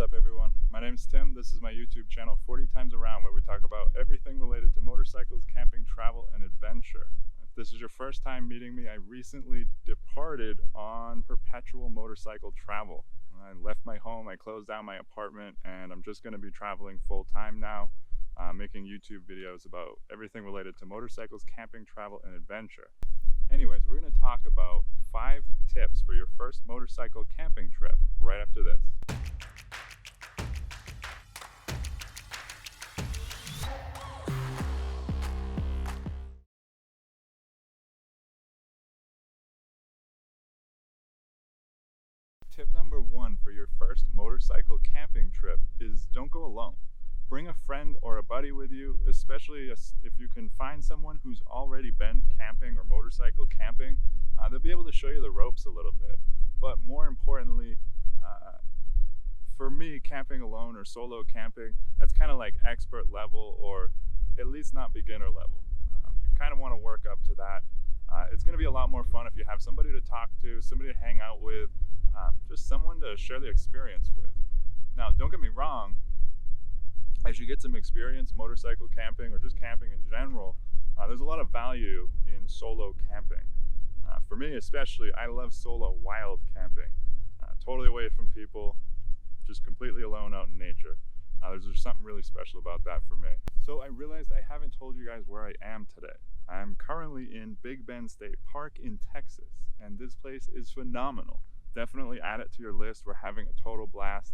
up, everyone? My name's Tim. This is my YouTube channel 40 Times Around, where we talk about everything related to motorcycles, camping, travel, and adventure. If this is your first time meeting me, I recently departed on perpetual motorcycle travel. I left my home, I closed down my apartment, and I'm just going to be traveling full time now, making YouTube videos about everything related to motorcycles, camping, travel, and adventure. Anyways, we're going to talk about 5 tips for your first motorcycle camping trip right after this. Tip number 1 for your first motorcycle camping trip is don't go alone. Bring a friend or a buddy with you, especially if you can find someone who's already been camping or motorcycle camping. They'll be able to show you the ropes a little bit. But more importantly, for me, camping alone or solo camping, that's kind of like expert level, or at least not beginner level. You kind of want to work up to that. It's going to be a lot more fun if you have somebody to talk to, somebody to hang out with, just someone to share the experience with. Now, don't get me wrong, as you get some experience motorcycle camping or just camping in general, there's a lot of value in solo camping. For me especially, I love solo wild camping. Totally away from people, just completely alone out in nature. There's just something really special about that for me. So I realized I haven't told you guys where I am today. I'm currently in Big Bend State Park in Texas, and this place is phenomenal. Definitely add it to your list. We're having a total blast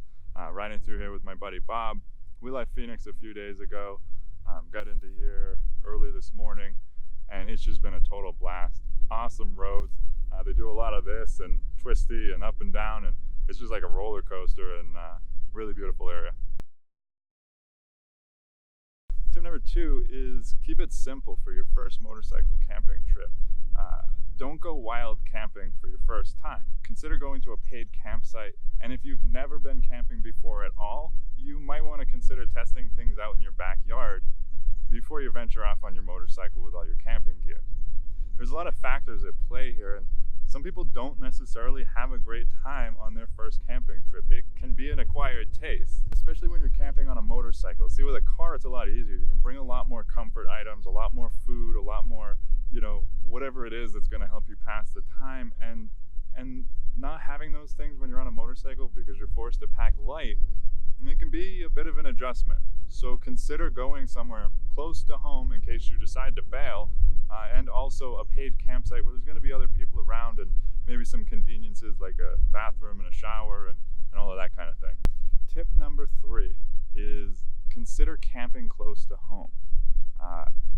riding through here with my buddy Bob. We left Phoenix a few days ago, got into here early this morning, and it's just been a total blast. Awesome roads. They do a lot of this and twisty and up and down, and it's just like a roller coaster, and really beautiful area. Tip number 2 is keep it simple for your first motorcycle camping trip. Don't go wild camping for your first time. Consider going to a paid campsite, and if you've never been camping before at all, you might want to consider testing things out in your backyard before you venture off on your motorcycle with all your camping gear. There's a lot of factors at play here, and some people don't necessarily have a great time on their first camping trip. It can be an acquired taste, especially when you're camping on a motorcycle. See, with a car, it's a lot easier. You can bring a lot more comfort items, a lot more food, a lot more, whatever it is that's going to help you pass the time. And not having those things when you're on a motorcycle because you're forced to pack light, it can be a bit of an adjustment. So consider going somewhere close to home in case you decide to bail, and also a paid campsite where there's going to be other people around and maybe some conveniences like a bathroom and a shower and all of that kind of thing. Tip number 3 is consider camping close to home.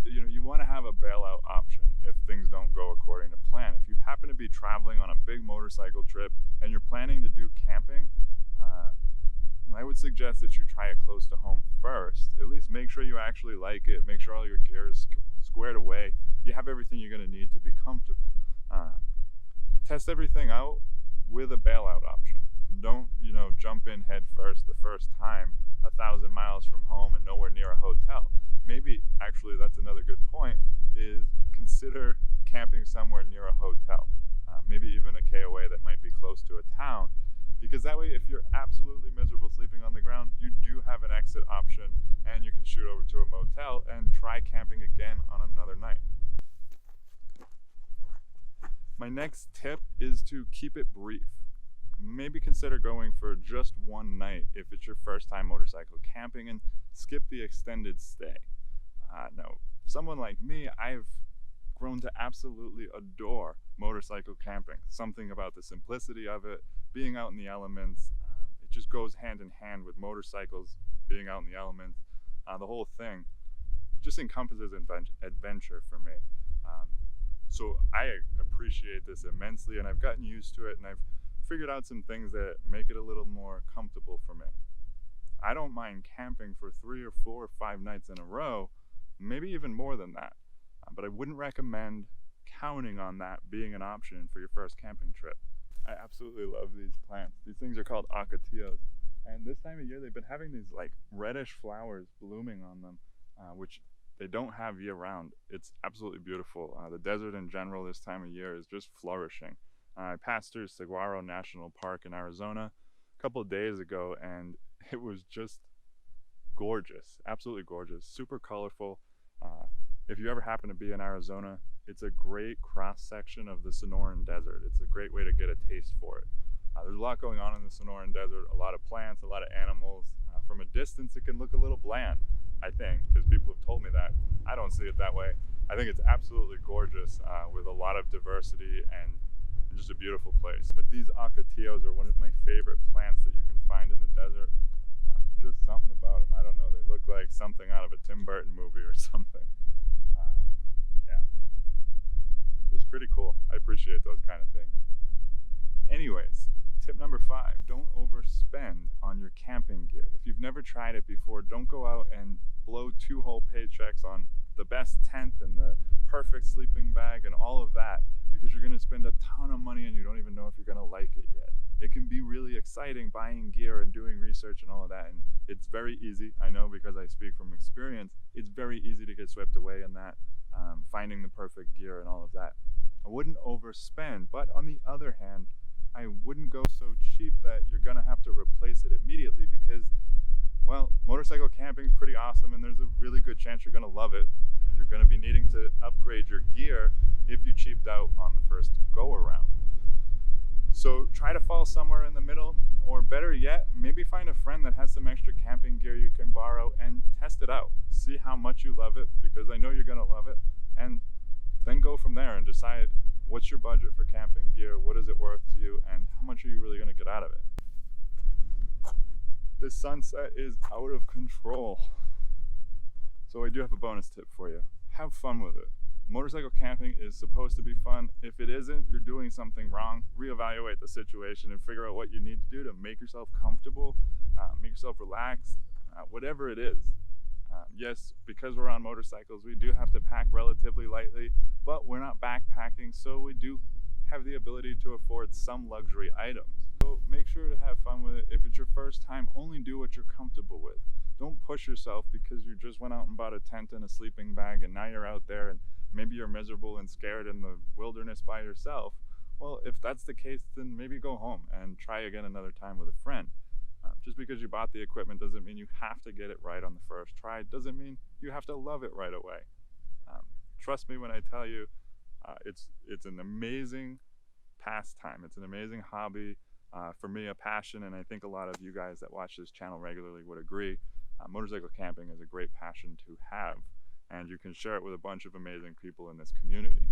You want to have a bailout option if things don't go according to plan. If you happen to be traveling on a big motorcycle trip and you're planning to do camping, I would suggest that you try it close to home first. At least make sure you actually like it. Make sure all your gear is squared away. You have everything you're going to need to be comfortable. Test everything out with a bailout option. Don't, jump in head first the first time 1,000 miles from home and nowhere near a hotel. Maybe, actually, that's another good point, is consider camping somewhere near a hotel. Maybe even a KOA that might be close to a town. Because that way, if you're absolutely miserable sleeping on the ground, you do have an exit option, and you can shoot over to a motel and try camping again on another night. My next tip is to keep it brief. Maybe consider going for just one night if it's your first time motorcycle camping, and skip the extended stay. Now, someone like me, I've grown to absolutely adore motorcycle camping. Something about the simplicity of it, being out in the elements, it just goes hand in hand with motorcycles, being out in the elements. The whole thing just encompasses adventure for me. So I appreciate this immensely, and I've gotten used to it, and I've figured out some things that make it a little more comfortable for me. I don't mind camping for 3 or 4 or 5 nights in a row, maybe even more than that. But I wouldn't recommend counting on that being an option for your first camping trip. I absolutely love these plants. These things are called ocotillos. And this time of year, they've been having these like reddish flowers blooming on them, which they don't have year round. It's absolutely beautiful. The desert in general this time of year is just flourishing. I passed through Saguaro National Park in Arizona a couple of days ago, and It was just gorgeous, absolutely gorgeous, super colorful. If you ever happen to be in Arizona, it's a great cross section of the Sonoran Desert. It's a great way to get a taste for it. There's a lot going on in the Sonoran Desert, a lot of plants, a lot of animals. From a distance, it can look a little bland, I think, because people have told me that. I don't see it that way. I think it's absolutely gorgeous with a lot of diversity and just a beautiful place. But these ocotillos are one of my favorite plants that you can find in the desert. Just something about them. I don't know. They look like something out of a Tim Burton movie or something. Yeah. It's pretty cool. I appreciate those kind of things. Anyways, tip number 5, don't overspend on your camping gear. If you've never tried it before, don't go out and blow 2 whole paychecks on the best tent and the perfect sleeping bag and all of that, because you're going to spend a ton of money and you don't even know if you're going to like it yet. It can be really exciting buying gear and doing research and all of that, and it's very easy. I know because I speak from experience, it's very easy to get swept away in that, finding the perfect gear and all of that. I wouldn't overspend, but on the other hand, I wouldn't go so cheap that you're going to have to replace it immediately because, well, motorcycle camping is pretty awesome and there's a really good chance you're going to love it, and you're going to be needing to upgrade your gear if you cheaped out on the first go around. So try to fall somewhere in the middle, or better yet, maybe find a friend that has some extra camping gear you can borrow and test it out. See how much you love it, because I know you're going to love it, and then go from there and decide what's your budget for camping gear, what is it worth to you, and how much are you really going to get out of it. This sunset is out of control. So I do have a bonus tip for you. Have fun with it. Motorcycle camping is supposed to be fun. If it isn't, you're doing something wrong. Reevaluate the situation and figure out what you need to do to make yourself comfortable, make yourself relaxed, whatever it is. Yes, because we're on motorcycles, we do have to pack relatively lightly, but we're not backpacking, so we do have the ability to afford some luxury items. So make sure to have fun with it. If it's your first time, only do what you're comfortable with. Don't push yourself because you just went out and bought a tent and a sleeping bag and now you're out there and maybe you're miserable and scared in the wilderness by yourself. Well, if that's the case, then maybe go home and try again another time with a friend. Just because you bought the equipment doesn't mean you have to get it right on the first try. It doesn't mean you have to love it right away. Trust me when I tell you, it's an amazing pastime. It's an amazing hobby. For me, a passion, and I think a lot of you guys that watch this channel regularly would agree. Motorcycle camping is a great passion to have, and you can share it with a bunch of amazing people in this community.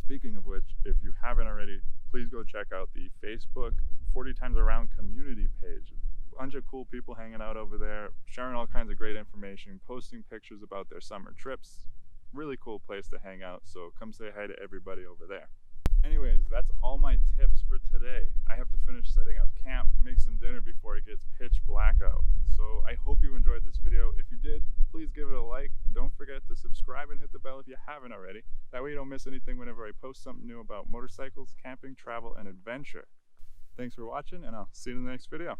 Speaking of which, if you haven't already, please go check out the Facebook 40 Times Around community page. A bunch of cool people hanging out over there, sharing all kinds of great information, posting pictures about their summer trips. Really cool place to hang out, so come say hi to everybody over there. Anyways, that's all my tips for today. I have to finish setting up camp, make some dinner before it gets pitch black out. So I hope you enjoyed this video. If you did, please give it a like. Don't forget to subscribe and hit the bell if you haven't already. That way you don't miss anything whenever I post something new about motorcycles, camping, travel, and adventure. Thanks for watching, and I'll see you in the next video.